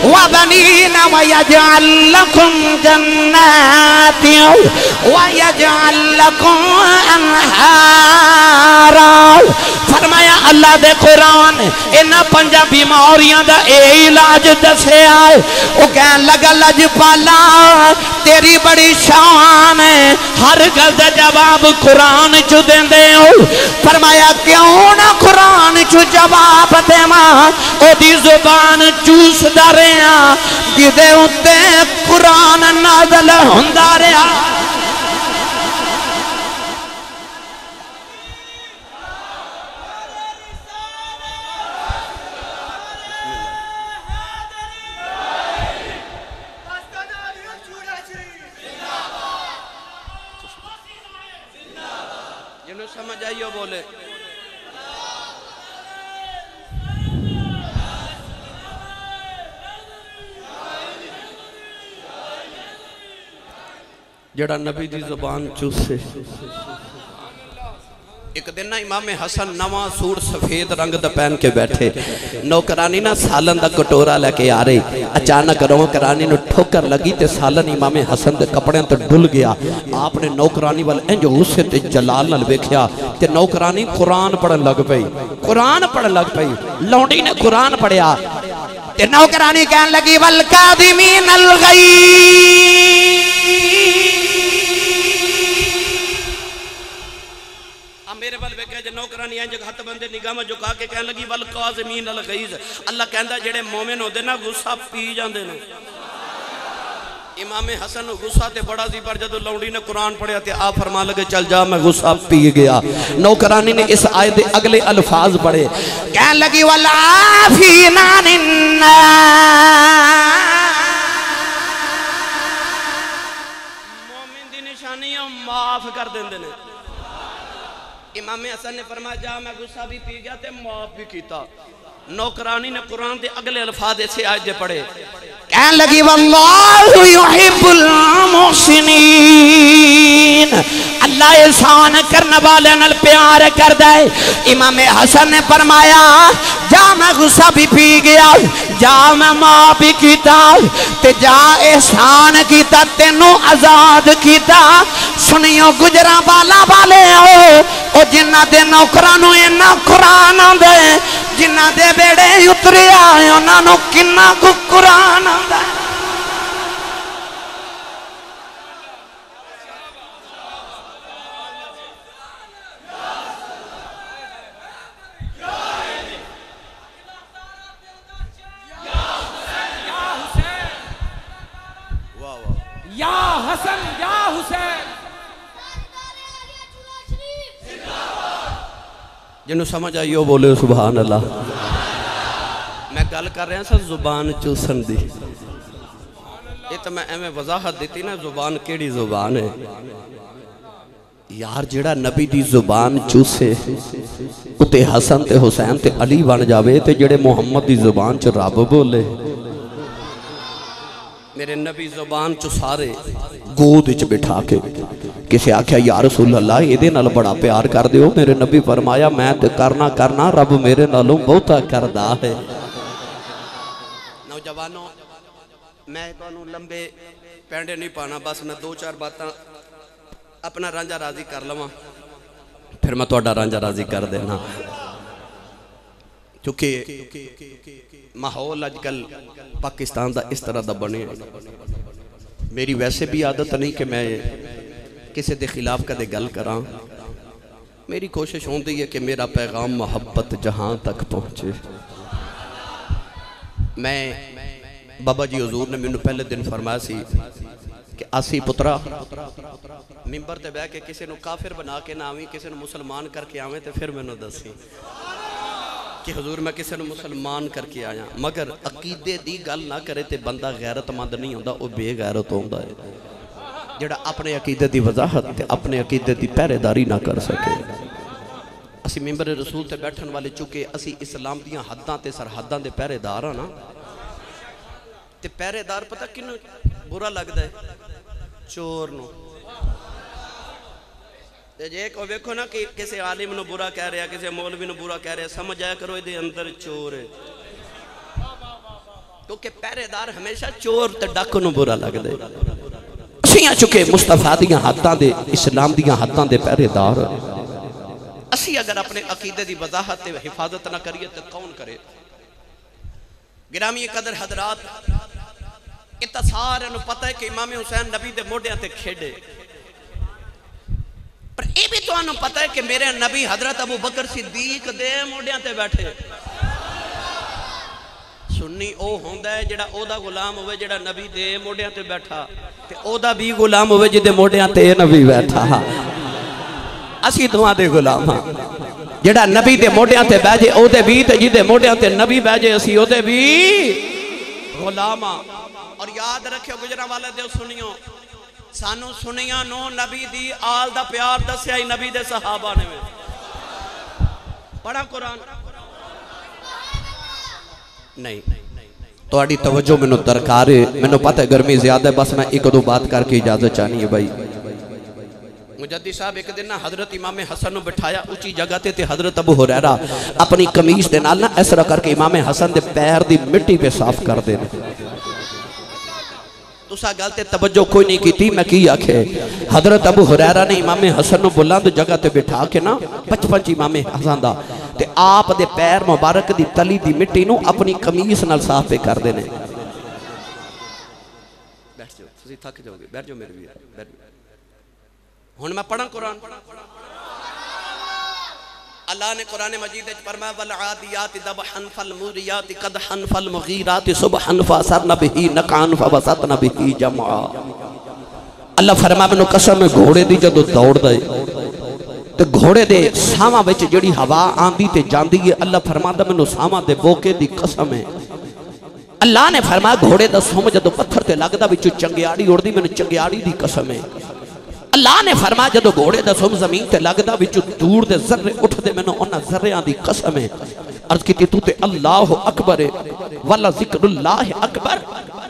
व बनीन व यजअल लकुम जन्नातिन व यजअल लकुम अनहारा। फरमाया अल्लाह दे कुरान इन्हां 5 बीमारियां दा इलाज दसे आए। वो कह लगा लजपाला तेरी बड़ी शान है, हर गल दा जवाब कुरान चु देंदे हो। फरमाया क्यों ना कुरान चु जवाब देवां, ओदी जुबान चूसदा रहा जिदे उत्ते कुरान नाज़िल हुंदा रहा। समझ आइयो बोले जड़ा नबी दी जुबान चूसे। एक दिन ना इमाम हसन नवा सूट सफेद रंग दा पहन के बैठे, नौकरानी ना सालन दा कटोरा लेके आ रही, अचानक नौकरानी नु ठोकर लगी ते सालन इमाम हसन दे कपड़े तो डुल गया। आपने नौकरानी वाल इंज गुस्से ते जलाल नाल वेख्या ते नौकरानी कुरान पढ़न लग पई, कुरान पढ़न लग पई। लौंडी ने कुरान पढ़िया ते नौकरानी कहन लगी वल कादिमीन अल गैज़। मेरे वाल वेख्या जे नौकरानी इंज हथ बंदे निगाह झुका के कहन लगी वल काज़िमीन अल गैज़। अल्लाह कहंदा जेड़े मोमिन होंदे ना गुस्सा पी जांदे ने। इमाम हसन गुस्सा ते बड़ा सी, पर जदों लौंडी ने कुरान पढ़िया ते आप फरमा लगे चल जा मैं गुस्सा पी गया। नौकरानी ने इस आयत दे अगले अल्फाज पढ़े, कहन लगी वल आफीना निन्ना। मोमिन दी निशानी है माफ कर देंदे ने। इमाम हसन ने फरमाया जा मैं गुस्सा भी पी गया ते माफ भी किया। नौकरानी ने कुरान के अगले अल्फाज ऐसे आयत पढ़े, कहने लगी वल्लाहु युहिब्बुल मुहसिनीन, अल्लाह एहसान करने वाले नाल प्यार करदा है। इमाम हसन ने फरमाया जा मैं गुस्सा भी पी गया, जा मैं माफ भी किया ते जा एहसान किया तेनू आजाद किया। सुनियो गुजरा वाला वाले ओ जिन्ना दे नौकरां नूं इन्ना कुरान आंदे, जिन्ना दे बेड़े उतरिया उन्हां नूं किन्ना कु कुरान आंदा। या हसन या हुसैन। जिन्हों समझ आई वो बोले सुभान अल्लाह। मैं गल कर रहा सर जुबान चूसन दी, ये तो मैं एवं वजाहत दी ना जुबान केड़ी जुबान है यार। जेड़ा नबी दी जुबान चूसे उते हसन ते हुसैन ते अली बन जावे, ते जेड़े मुहम्मद दी जुबान च रब बोले। मेरे नबी जुबान च सारे गोद च बिठा के किसी आख्या या रसूल अल्लाह ये नाल बड़ा प्यार कर दियो। मेरे नबी फरमाया मैं तो करना करना, रब मेरे नालों बहुता करदा है। नौजवानों मैं तुहानू लंबे पैंडे नहीं पाना, बस मैं दो चार बातें अपना रांझा राजी कर लवां, फिर मैं तुहाडा रांझा राजी कर देना। क्योंकि माहौल अजकल पाकिस्तान का इस तरह का बने। मेरी वैसे भी आदत नहीं कि मैं किसी के खिलाफ कदे गल करा। मेरी कोशिश होती है कि मेरा पैगाम मोहब्बत जहां तक पहुँचे। मैं बाबा जी हजूर ने मैनू पहले दिन फरमाया सी कि आसी पुत्रा मिंबर ते बह के किसी को काफिर बना के ना आवी, किसी को मुसलमान करके आवे तो फिर मैनू दसी कि हजूर मैं किसी को मुसलमान करके आया। मगर अकीदे की गल ना करे तो बंदा गैरतमंद नहीं होता, वो बेगैरत होता है जिहड़ा अपने अकीदे की वजाहत अपने अकीदे की पहरेदारी ना कर सके। असी मिंबर रसूल ते बैठन वाले चुके, असी इस्लाम दियां हद्दां ते सरहदां दे पहरेदार हाँ ना। ते पहरेदार पता किन्नू बुरा लगता है? चोर नूं। जे को वेखो ना कि किसी आलिम नूं बुरा कह रहा, किसी मौलवी नूं बुरा कह रहा, समझ आया करो ये अंदर चोर है। क्योंकि पहरेदार हमेशा चोर ते डाकू नूं बुरा लगता है। असीं आ चुके मुस्तफा दियां हद्दां दे, इस्लाम दियां हद्दां दे पहरेदार। असीं अगर अपने अकीदे की वजाहत ते हिफाजत ना करिए तो कौन करे? गिरामी कदर हजरात, इतना सारे पता है कि इमाम हुसैन नबी दे मोढियां ते खेडे, पर यह भी तुहानू पता है कि मेरे नबी हजरत अबू बकर सिद्दीक दे मोढियां ते बैठे। सुन्नी ओ होंदा है जिहड़ा ओदा गुलाम होवे, जिहड़ा नबी दे मोढियां ते बैठा, ते ओदा भी गुलाम होवे जिहदे मोढियां ते नबी बैठा। असीं दोवां दे गुलाम हां। जिहड़ा नबी दे मोढियां ते बह जे ओदे भी, ते जिहदे मोढियां ते नबी बह जे असीं ओदे भी गुलाम हां। और याद रखियो गुजरांवाले दे सुनियो, सानू सुनिया नो नबी दी आल दा प्यार दस्या ही नबी दे सहाबा ने। पढ़ा कुरान नहीं थोड़ी तवज्जो मैनू दरकार है। मैनू पता है गर्मी ज्यादा है, बस मैं एक दो बात करके इजाजत चाहनी है। भाई मुजद्दी साहब एक दिन ना हजरत इमाम हसन नू बिठाया ऊंची जगह ते हजरत अबू हुरैरा अपनी कमीज दे नाल ना इस तरह करके इमाम हसन दे पैर दी मिट्टी पे साफ कर दे। तुसा गल ते तवज्जो कोई नहीं की। मैं की आखे, हजरत अबू हुरैरा ने इमाम हसन नू बुलंद जगह ते बिठा के ना बचपन च इमाम हसन दा ते आप दे पैर मुबारक दी तली दी मिट्टी नू अपनी कमीज नाल साफ पे कर देने। बैठ जाओ, तुसी थक जाओगे, बैठ जाओ मेरे वीर, बैठ जाओ। हुण मैं पढ़ा कुरान। अल्लाह ने कुरान मजीद में फरमाया वल आदियात दबहन फल मुरियात कदहन फल मुगीरात सुबहन फसरन बिही नकान फवसतन बिही जमा। अल्लाह फरमाया मैनू कसम घोड़े दी जदों दौड़दा है ते घोड़े दे साहां विच जिहड़ी हवा आंदी ते जांदी है, अल्लाह फरमांदा मैनू साहां दे बोके दी कसम है। अल्लाह ने फरमाया घोड़े दा सुम जदों पत्थर ते लगदा विचों चंगियाड़ी उड़दी, मैनू चंगियाड़ी दी कसम है। अल्लाह ने फरमाया जदों घोड़े दा सुम जमीन ते लगदा विचों धूड़ दे जर्रे उठदे, मैनू उन्हां जर्रियां दी कसम है। अर्ज कीती तू ते अल्लाह अकबर है वला जिक्रुल्लाह अकबर,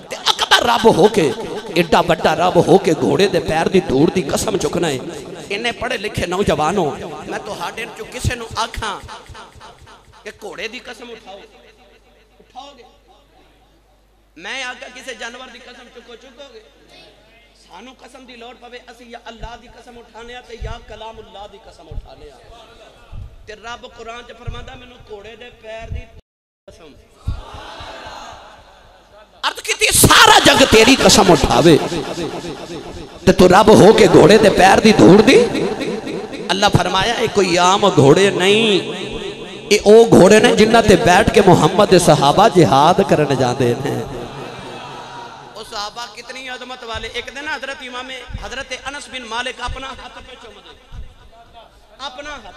ते अकबर रब होके एडा बड़ा रब होके घोड़े दे पैर दी धूड़ दी कसम चुकना है। इन्ने पढ़े लिखे नौजवानों, मैं तुहाडे चों किसे नूं आखां कि घोड़े दी कसम उठाओ, उठाओगे? मैं आगा किसी जानवर की कसम चुको, चुकोगे? सानू कसम की लौड़ पवे, असी या अल्लाह की कसम उठाने ते या कलामुल्लाह की कसम उठाने। ते रब कुरान च फरमांदा मैनू घोड़े दे पैर दी कसम। अर्ज कीती सारा जग तेरी कसम उठावे ते तू रब हो के घोड़े दे पैर दी धूड़ दी। अल्लाह फरमाया ये कोई आम घोड़े नहीं, ये ओ घोड़े ने जिन्हां ते बैठ के मुहम्मद दे सहाबा जिहाद करने जाते हैं। सहाबा कितनी अजमत वाले। एक दिन हजरत अनस बिन मालिक अपना हाथ पे चूम दे, अपना हाथ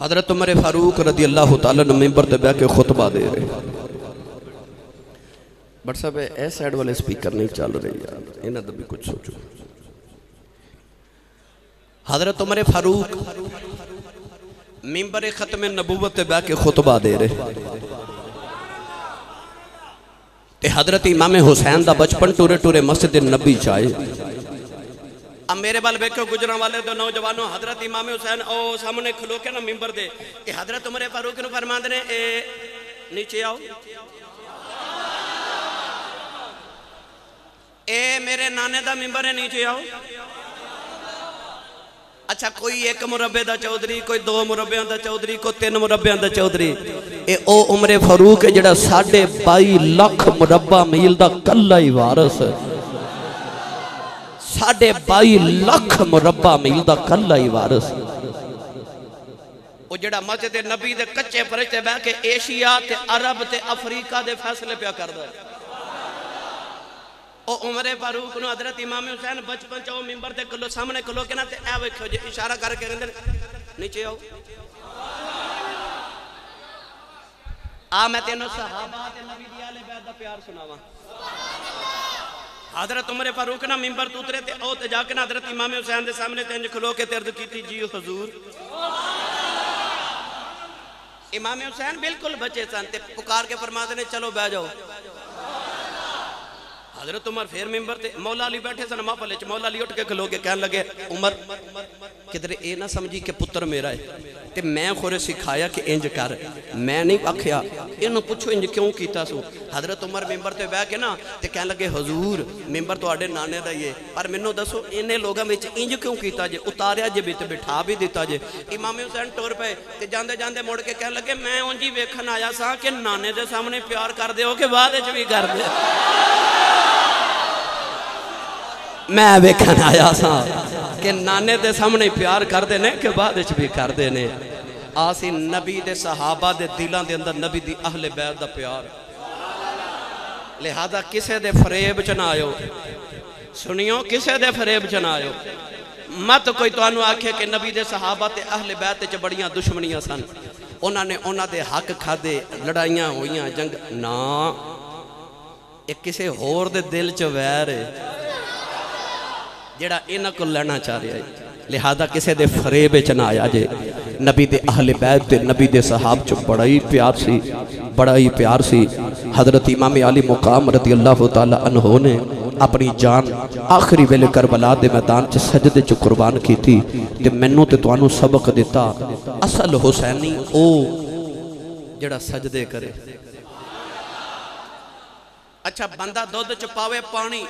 हजरत उमर फारूक रदी अल्लाह तआला ने मिंबर ते बैठ के खुतबा दे रहे। बट साहब ए साइड वाले स्पीकर नहीं चल रहे यार, इन्हां दा भी कुछ सोचो। हजरत उमर फारूक मिंबर खत्म नबूवत ते बैठ के खुतबा दे रहे ते हजरत इमाम हुसैन दा बचपन टूरे टूरे मस्जिद नबी च आए। अब मेरे वाल वेखो गुजरा वाले तो नौजवानों, हजरत इमाम हुसैन ओ सामने खलो के ना मिंबर दे ते हजरत उमर फारूक ने फरमाते ने ए नीचे आओ, ए मेरे नाने दा मिंबर है नीचे आओ। अच्छा कोई एक मुरब्बे दा चौधरी, कोई दो मुरब्बे दा चौधरी, कोई तीन मुरब्बे दा चौधरी, ए ओ उमर फारूक है जेड़ा 22.5 लाख मुरब्बा मील दा कल्ला ही वारस, 22.5 लाख मुरब्बा मील दा कल्ला ही वारस। ओ जेड़ा मस्जिद नबी दे कच्चे फर्श ते बैठ के एशिया ते अरब ते अफ्रीका दे फैसले पिया करदा है। ओ उमर फारूक नु हजरत इमाम हुसैन बचपन च ओ मिंबर ते खलो सामने खलो के ना ते ए वेखो जे इशारा करके कहंदे नीचे आओ। आ मैं तेनों सहाबा ते नबी दी आले बैत दा प्यार सुनावा। हजरत उमर फारूक ना मिंबर तो उतरे ते ओ ते जाके ना हजरत इमाम हुसैन दे सामने ते खलो के अर्ज कीती जी हुजूर। इमाम हुसैन बिल्कुल बचे सन ते पुकार के फरमाते ने चलो बह जाओ। हजरत उमर फिर मिंबर ते मौला अली बैठे सन महफिल च, मौला अली उठ के खलो के कहने लगे उमर किधरे ये ना समझी कि पुत्र मेरा है ते मैं खोरे सिखाया कि इंज कर, मैं नहीं आख्या इन्हों पुछो इंज क्यों किया सो। हजरत उमर मिंबर ते बह के ना ते कहने लगे हजूर मिंबर तुहाडे नाने दा ही है, पर मैनू दसो इन्हें लोगों में इंज क्यों किया जे, उतारिया जे बिच बिठा भी दिता जे। इमाम हुसैन टुर पे ते जांदे जांदे मुड़ के कहने लगे मैं उंज ही वेखन आया सा कि नाने दे सामने प्यार कर दे हो कि बाद विच भी कर दे। मैं वेखन आया सा कि नाने दे सामने प्यार करते ने कि बाद विच भी करते ने। आसी नबी दे सहाबा दे दिलों के अंदर नबी दी अहले बैत दा प्यार, लिहाजा किसे दे फरेब च ना आयो। सुनियो किसे दे फरेब च ना आयो। मत कोई तुहानू आखे कि नबी दे सहाबा ते अहले बैत च बड़ियां दुश्मनियां सन, उन्होंने उन्होंने हक खादे, लड़ाइयां होइयां, जंग ना, ये किसे होर दे दिल च वैर है जेड़ा इन्हां को लेना चाह रहा है। लिहाजा किसी दे फरेब च ना आया जे। नबी दे अहले बैत ते नबी दे सहाब च बड़ा ही प्यार सी, बड़ा ही प्यार सी। हजरत इमाम अली मुकाम रज़ी अल्लाह तआला अन्हु ने अपनी जान आखिरी वेले करबला दे मैदान च सजदे च कुर्बान की थी ते मैनू ते तुहानू सबक दिता असल हुसैनी ओ जेड़ा सजदे करे। अच्छा बंदा दुध च पावे पानी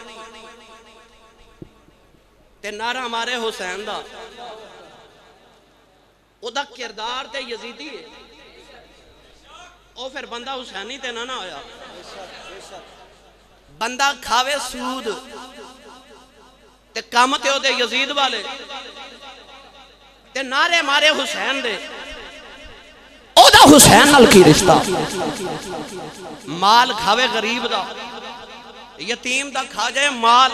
ते नारा मारे हुसैन दा, ओदा किरदार ते यजीदी है, ओ फिर बंदा हुसैनी ते ना होया। बंदा खावे सूद ते काम ते ओदे यजीद वाले ते नारे मारे हुसैन दे, ओदा हुसैन नाल की रिश्ता। माल खावे गरीब दा, यतीम दा खा जाए माल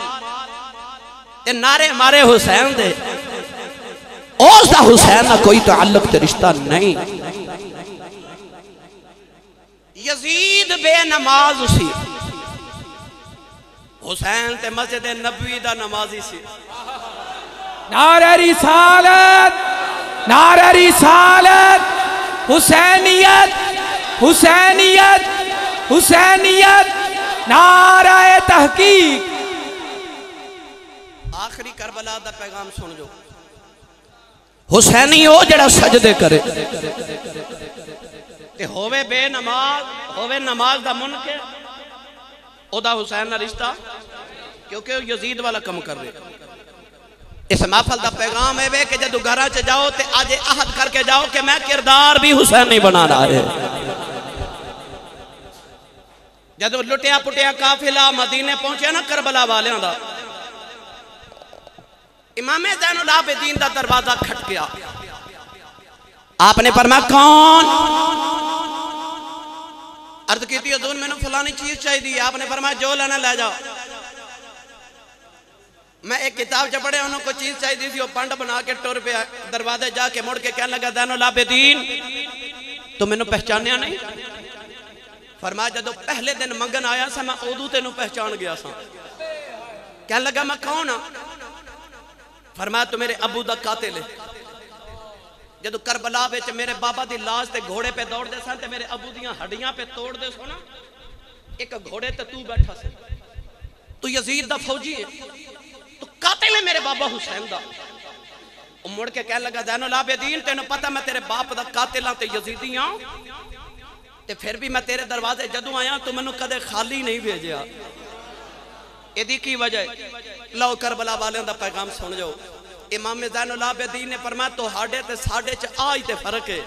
ते नारे मारे हुसैन दे, उसदा हुसैन ना कोई ताल्लुक ते रिश्ता नहीं। यजीद बेनमाज सी, हुसैन ते मस्जिद नबवी दा नमाजी सी। नारे रिसालत, नारे रिसालत, हुसैनियत, हुसैनियत, हुसैनियत, नारे तहकीक। आखिरी करबला दा पैगाम सुन जो। हुसैनी ओ जड़ा सजदे करे ते होवे बेनमाज, होवे नमाज दा मुनकर, ओदा हुसैन ना रिश्ता, क्योंकि वो यजीद वाला कम कर रहे। इस महफल दा पैगाम है कि जब घर च जाओ ते आज अहद करके जाओ कि मैं किरदार भी हुसैन नहीं बना रहा है। जब लुटिया पुटिया काफिला मदीने पहुंचे ना करबला वालियां दा, इमाम ज़ैनुल आबिदीन दा दरवाजा खटकिया। आपने फरमाया कौन? अर्ज की थी हुजूर मैंने फलानी चीज चाहिए। आपने फरमाया जो लेना ले जाओ। मैं एक किताब च पढ़े, उन्होंने कोई चीज चाहिए थी, वो पंड बना के टुर पे दरवाजे जाके मुड़ के कहने लगा ज़ैनुल आबिदीन तो मैनू पहचानिया नहीं। फरमाया जदों पहले दिन मंगन आया सा मैं उदू तेनू पहचान गया सा। कहने लगा मैं कौन हाँ? फरमाया तू मेरे अबू दा कातिल है। जदों करबला विच मेरे बाबा दी लाश ते घोड़े पे दौड़दे सन ते मेरे अबू दियां हड्डियां पे तोड़दे सो ना, एक घोड़े ते तू बैठा सी, तू यजीद दा फौजी है, तू कातिल है मेरे बाबा हुसैन दा। मुड़ के कह लगा ज़ैनुल आबिदीन तेन पता मैं तेरे बाप दा कातिल ते यजीदी हाँ, ते फिर भी मैं तेरे दरवाजे जदों आया तू मैनू कदे खाली नहीं भेजा। इहदी की वजह? लो करबला वाले दा पैगाम सुन जाओ। इमाम ज़ैनुल आबिदीन ने फरमाया तुहाडे ते साडे च आ ही ते फर्क है।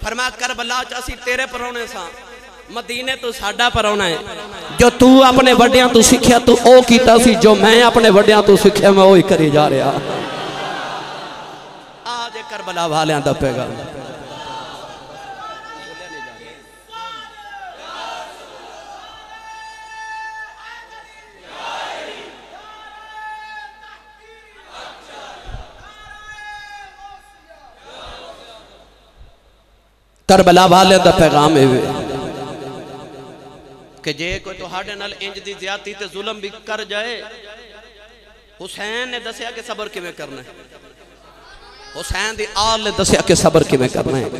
फरमाया करबला च असी तेरे परौने सा, मदीने तू साडा परौना है। जो तू अपने वड्डियां तू सीखिया तू ओ कीता सी, जो मैं अपने वड्डियां तू सीखिया मैं वही करी जा रहा। आज करबला वालियां दा पैगाम। करबला वाले दा पैगाम है कि जे कोई तुहाडे नाल इंज दी ज्यादती ते जुल्म भी कर जाए, हुसैन ने दसिया कि सबर किवें करना है। हुसैन दी आल ने दसिया कि सबर किवें करना है।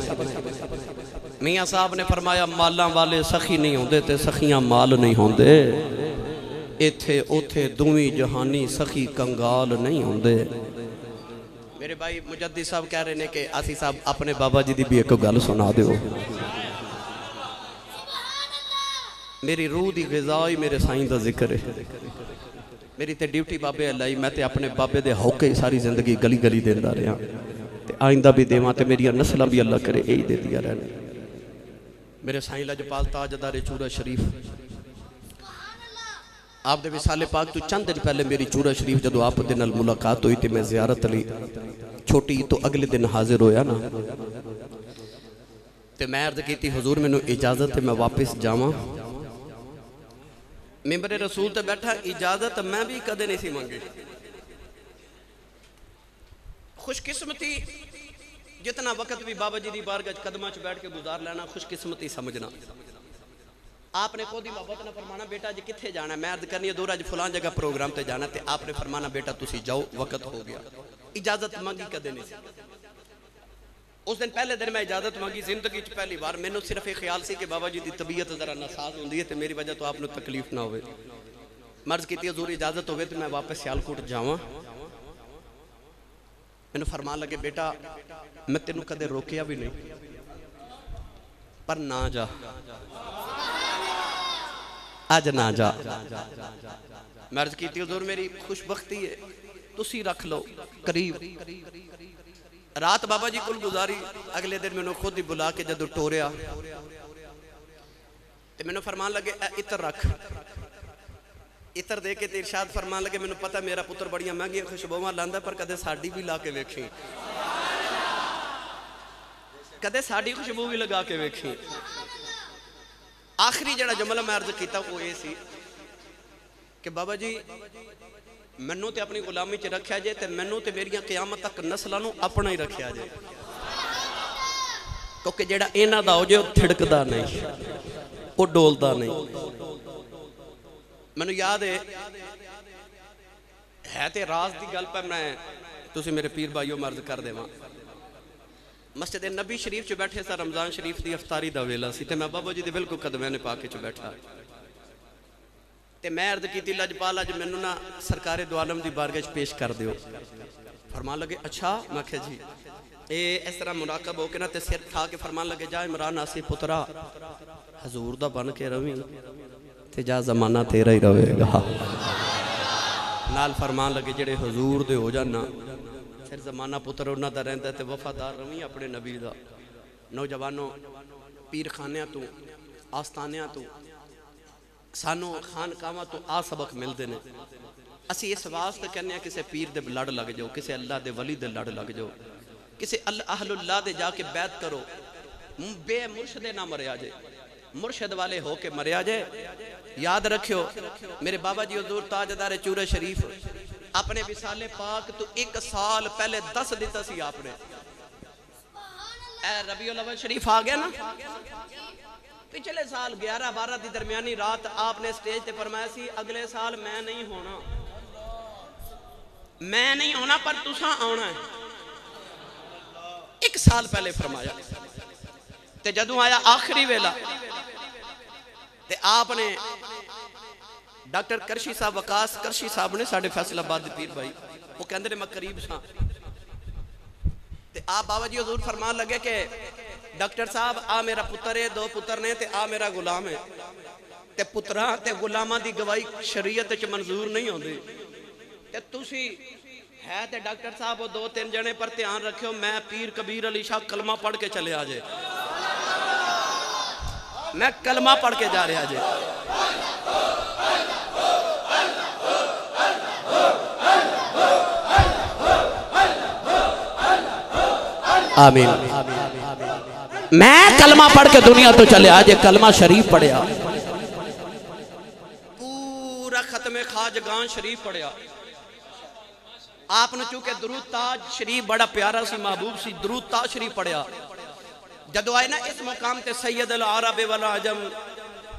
मियां साहब ने फरमाया मालां वाले सखी नहीं होंदे ते सखियां माल नहीं होंदे, इत्थे उथे दुवी जहानी सखी कंगाल नहीं होंदे। मेरे भाई मुजद्दी साहब कह रहे हैं कि आसी साहब अपने बाबा जी दी भी एक गल सुना दो। मेरी रूह दी ग़िज़ा मेरे साईं दा जिक्र है। मेरी ते ड्यूटी बाबे अल्लाह ही, मैं ते अपने बाबे दे होके सारी जिंदगी गली गली देंदा रहा ते आइंदा भी देवां ते मेरी नस्लां भी अल्लाह करे यही दे दिया रहने। मेरे साईं लजपाल ताजदार चूरा शरीफ आप दे विसाले पाक तो चंद दिन पहले मेरी चूरा शरीफ जदों आप दे नाल मुलाकात हुई तो मैं ज़ियारत लई छोटी तो अगले दिन हाजिर होया ना, तो मैं अर्ज की हुजूर मैनू इजाजत है मैं वापस जावां। मिंबरे रसूल ते बैठा, इजाजत मैं भी कदे नहीं सी मंगी। खुशकिस्मती जितना वक्त भी बाबा जी की बारगाह कदमां च बैठ के गुजार लेना खुशकिस्मती समझना। आपने कोई मोहब्बत ना फरमाना बेटा जी कित्थे जाना है, मैं अर्ज करनी है दूर अज फलां जगह प्रोग्राम ते जाना, ते आपने फरमाना बेटा तुसी जाओ वक्त हो गया। इजाजत मंगी कदे नहीं सी। उस दिन पहले दिन मैं इजाजत मंगी जिंदगी च पहली बार। मैनू सिर्फ एक ख्याल से कि बाबा जी की तबीयत जरा नासाज होंदी है तो मेरी वजह तो आपको तकलीफ ना हो। मर्ज की हजूर इजाजत हो तो मैं वापस सियालकोट जावां। मैनू फरमान लगे बेटा मैं तेनू कदे रोकिया भी नहीं, पर ना जा अज ना जा। मर्ज की हजूर मेरी खुशबख्ती है तुसी रख लो करीब। रात बाबा जी को गुजारी, अगले दिन मैंने खुद ही बुला के जदों टोरिया तो मैंने फरमान लगे इतर रख। इतर दे के इरशाद फरमान लगे मैंने पता मेरा पुत्र बड़ियां महंगियां खुशबुआं लांदा पर कदे साड़ी भी ला के वेखी, कदे साड़ी खुशबू भी लगा के वेखी। आखिरी जड़ा जुमला मैं अर्ज किया वो ये सी कि बाबा जी मैनू तो अपनी गुलामी च रखा जे ते मैनू तो मेरिया क़यामत तक नस्लों नू अपना ही रखा जे, क्योंकि जेड़ा इन्हां दा हो जे थिड़कदा नहीं वो डोलदा नहीं। मैनू याद है तो राज की गल पर मैं तुसी मेरे पीर भाईओ मर्ज कर देवां। मस्जिद नबी शरीफ च बैठे सा, रमजान शरीफ की अफतारी का वेला सी, मैं बाबा जी के बिल्कुल कदमे ने पाके च बैठा ते मैं अर्ज की लजपाल अज मैनू ना सरकारे दो आलम की बारगाह च पेश कर दियो। फरमान लगे अच्छा। मैं आख्या जी ये इस तरह मुराकब हो के ना ते सिर खा के फरमान लगे जा इमरान आसी पुत्रा हजूर दा बन के रवी ते जा जमाना तेरा ही रहेगा। नाल फरमान लगे जेड़े हजूर दे हो जाना फिर जमाना पुत्र उन्हों का रहिंदा ते वफादार रवी अपने नबी का। नौजवानों पीर खानिया तो आस्थानिया तो सानू खानकावां तो आ सबक मिलते हैं। असी इस वास्ते कहने किसी पीर दे लड़ लग जाओ, किसी अल्लाह दे वली दे लड़ लग जाओ, किसी अहलुल्लाह दे जाके बैत करो, बे मुर्शदे ना मरिया जे, मुर्शद वाले हो के मरिया जे। याद रखियो मेरे बाबा जी हुजूर ताजदार चूरे शरीफ अपने विसाले पाक तो 1 साल पहले 10 दिता सी आपने। रबीउल अव्वल शरीफ आ गया ना, पिछले साल 11-12 की दरमियानी रात आपने स्टेज पे फरमाया सी अगले साल मैं नहीं होना पर तुसा आना है। 1 साल पहले फरमाया। ते जदों आया आखिरी वेला ते आपने डॉक्टर करशी साहब वकास करशी साहब ने साढ़े फैसलाबाद दे पीर भाई वो कहते ने मैं करीब सा ते आप बाबा जी हजूर फरमान लगे कि डॉक्टर साहब आ मेरा पुत्र है, 2 पुत्र ने ते आ मेरा गुलाम है ते पुत्रा ते गुलामां दी गवाही शरीयत च मंजूर नहीं होंदी ते तुसी है ते डॉक्टर साहब वो 2-3 जने पर ध्यान रखियो मैं पीर कबीर अली शाह कलमा पढ़ के चले आजे, मैं कलमा पढ़ के जा रहा जे। आमीन। मैं कलमा पढ़ के दुनिया तो चले आज कलमा शरीफ पढ़िया, पूरा खत्मे खाजगान शरीफ पढ़िया। आपने चूंकि दरूद ताज शरीफ बड़ा प्यारा सी महबूब सी, दरूद ताज शरीफ पढ़िया। जदों आए ना इस मुकाम ते सैयद अल अरब वल अजम,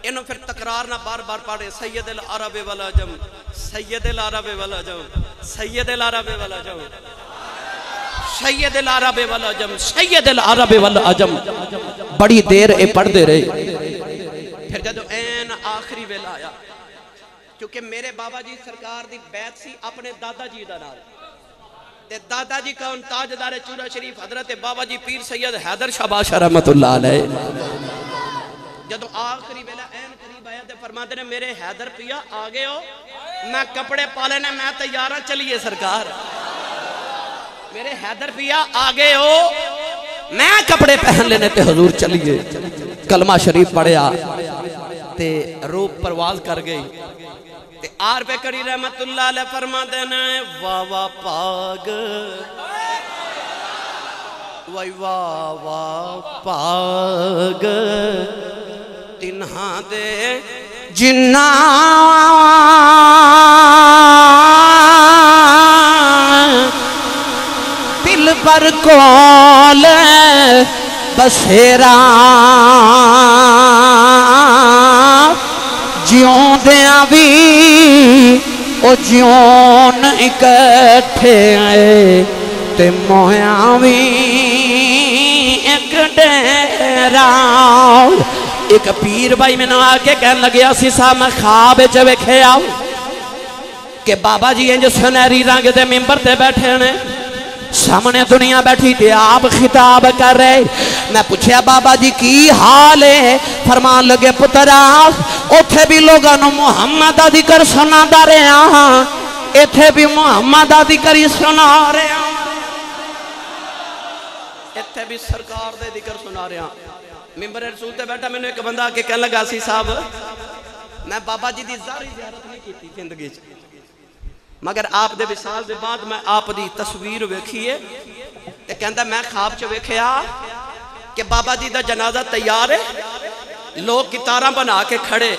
इन्हों फिर तकरार ना बार बार पढ़े सैयद अल अरब वल अजम, सैयद अल अरब वल अजम, सैयद अल अरब वल अजम, सैयद अल अरब वल अजम, सैयद अल अरब वल अजम। बड़ी देर ये पढ़ते रहे। फिर जदों ऐन आखिरी वेला आया, क्योंकि मेरे बाबा जी सरकार दी बैत सी अपने दादा जी दा नाल ते दादा जी कौन ताजदार चूरा शरीफ हजरत बाबा जी पीर सैयद हैदर शाह बादशाह रहमतुल्लाह अलैह। जदों आखिरी वेला ऐन करीब आया ते फरमाते ने मेरे हैदर पिया आ गए हो, मैं कपड़े पा लेने मैं तैयार हां चलिए सरकार। मेरे हैदर पिया आ गए हो, मैं कपड़े पहन लेने ते हुजूर चलिए। कलमा शरीफ पढ़िया ते रूप परवाज कर गई ते आर पे करी रहमतुल्लाह अलैह फरमाते ने वाह वाह पाग वाह वाह पाग तिन्हां दे जिन्ना दिल पर कोल बसेरा जिउंदियां भी ओ जिउन इकट्ठे आए ते मोया भी एक डेरा। एक पीर भाई मैंने आके कहन लगे सी साहब मैं ख्वाब च वेखिया कि बाबा जी इंज सुनहरी रंग दे मिंबर ते बैठे ने, सामने दुनिया बैठी ते आप खिताब कर रहे। मैं पूछया बाबा जी की हाल है? फरमान लगे पुत्रा उथे भी लोगों को मुहम्मद दा जिक्र सुनादा रहा, इथे भी मुहम्मद दा जिक्र ही सुना रहा, इथे भी सरकार दे जिक्र सुना रहा। मिंबर रसूल ते बैठा मैंने एक बंदा आके कहने लगा सी साहब मैं बाबा जी की ज़ारी ज़ियारत नहीं की जिंदगी च, मगर आप दे विसाल दे बाद मैं आप दी तस्वीर वेखी है ते कहंदा मैं ख्वाब च वेखिया कि बाबा जी दा जनाजा तैयार है, लोग कितारा बना के खड़े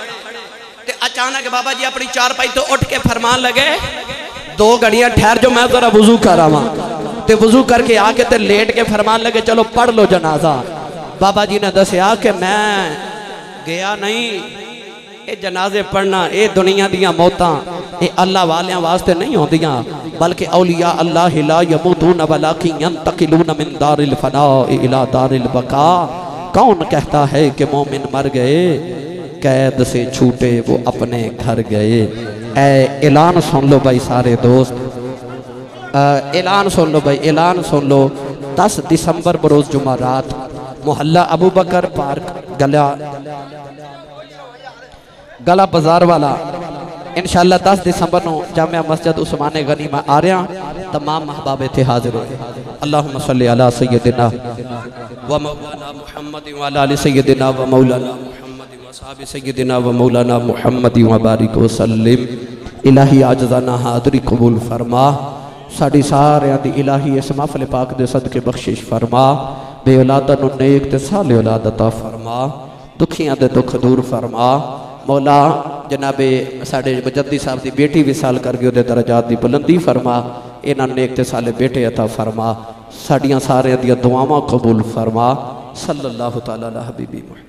ते अचानक बाबा जी अपनी चारपाई तो उठ के फरमान लगे 2 घड़ियां ठहर जो मैं जरा वुजू करावा ते वुजू करके आके ते लेट के फरमान लगे चलो पढ़ लो जनाजा। बाबा जी ने दसिया कि मैं गया नहीं, ये जनाजे पढ़ना ये दुनिया दियां मौतां ये अल्लाह वालियां वास्ते नहीं होंदियां, बल्कि औलिया अल्लाह ला यमूतून वलाकिन यंतकिलून मिन दारिल फना इला दारिल बका। कौन कहता है कि मोमिन मर गए, कैद से छूटे वो अपने घर गए। ऐलान सुन लो भाई सारे दोस्त, ऐलान सुन लो भाई, ऐलान सुन लो। 10 दिसंबर बरोज जुमा रात मोहल्ला अबू बकर पार्क गला बाजार वाला इंशाअल्लाह 10 दिसंबर को जामिया मस्जिद उस्माने गनी में आ रहा, तमाम महबाब थे हाजिर हो। अल्लाहुम्मा सल्ली अला सय्यदिना व मौलाना मुहम्मद व अला आलि सय्यदिना व मौलाना मुहम्मद व असहाबि सय्यदिना व मौलाना मुहम्मद व बारिक व सल्लिम। इलाही आजजाना हाज़री कबूल फरमा, साड़ी सारियां दी इलाही इस महफिल पाक दे सदके बख्शिश फरमा, बे औलादा नूं नेक ते साले औलाद अता फरमा, दुखियां दे दुख दूर फरमा, मौला जनाबे साढ़े मुजद्दी साहब की बेटी विसाल करके उहदे दरजात की बुलंदी फरमा, इन्हां नेक ते साले बेटे अता फरमा, साड़ियां सारे दियां दुआवां कबूल फरमा। सल्लल्लाहु तआला अला हबीबी मुहम्मद।